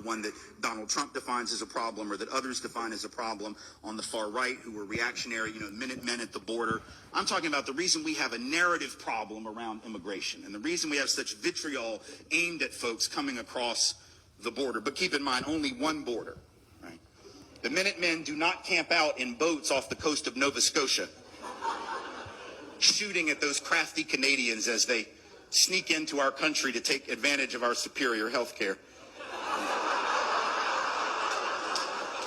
one that Donald Trump defines as a problem or that others define as a problem on the far right who are reactionary, Minutemen at the border. I'm talking about the reason we have a narrative problem around immigration and the reason we have such vitriol aimed at folks coming across the border. But keep in mind, only one border, right? The Minutemen do not camp out in boats off the coast of Nova Scotia, shooting at those crafty Canadians as they sneak into our country to take advantage of our superior health care.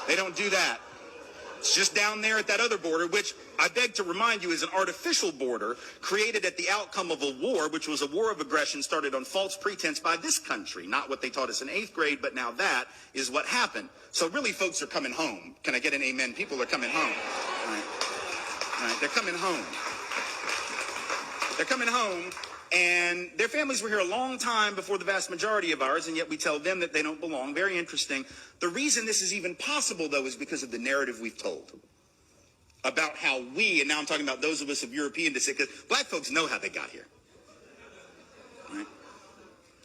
They don't do that. It's just down there at that other border, which I beg to remind you is an artificial border created at the outcome of a war, which was a war of aggression started on false pretense by this country. Not what they taught us in 8th grade, but now that is what happened. So really, folks are coming home. Can I get an amen? People are coming home. All right. They're coming home. They're coming home, and their families were here a long time before the vast majority of ours, and yet we tell them that they don't belong. Very interesting. The reason this is even possible, though, is because of the narrative we've told about how we, and now I'm talking about those of us of European descent, because black folks know how they got here. Right?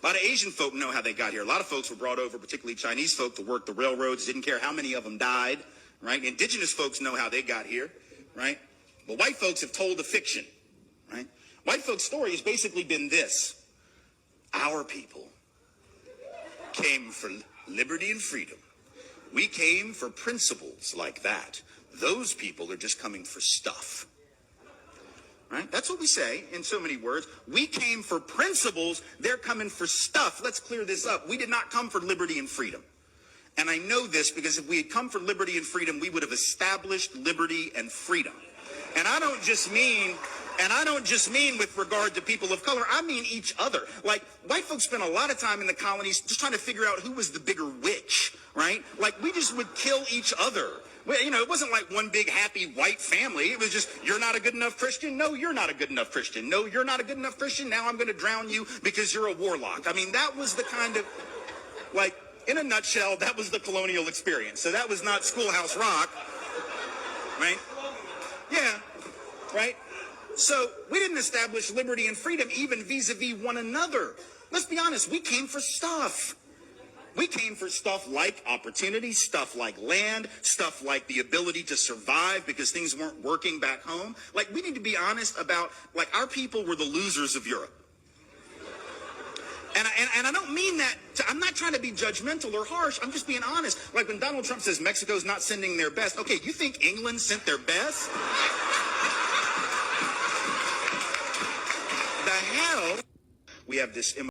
A lot of Asian folk know how they got here. A lot of folks were brought over, particularly Chinese folk, to work the railroads, didn't care how many of them died. Right? Indigenous folks know how they got here. Right? But white folks have told a fiction. Right? White folks' story has basically been this. Our people came for liberty and freedom. We came for principles like that. Those people are just coming for stuff. Right? That's what we say in so many words. We came for principles. They're coming for stuff. Let's clear this up. We did not come for liberty and freedom. And I know this because if we had come for liberty and freedom, we would have established liberty and freedom. And I don't just mean with regard to people of color, I mean each other. Like, white folks spent a lot of time in the colonies just trying to figure out who was the bigger witch, right? Like, we just would kill each other. It wasn't like one big happy white family. It was just, you're not a good enough Christian. No, you're not a good enough Christian. No, you're not a good enough Christian. Now I'm going to drown you because you're a warlock. I mean, that was the kind of, like, in a nutshell, that was the colonial experience. So that was not Schoolhouse Rock, right? Yeah, right? So we didn't establish liberty and freedom even vis-a-vis one another. Let's be honest, we came for stuff. We came for stuff like opportunity, stuff like land, stuff like the ability to survive because things weren't working back home. Like, we need to be honest about, like, our people were the losers of Europe. And I don't mean that, I'm not trying to be judgmental or harsh, I'm just being honest. Like when Donald Trump says Mexico's not sending their best, okay, you think England sent their best? The hell? We have this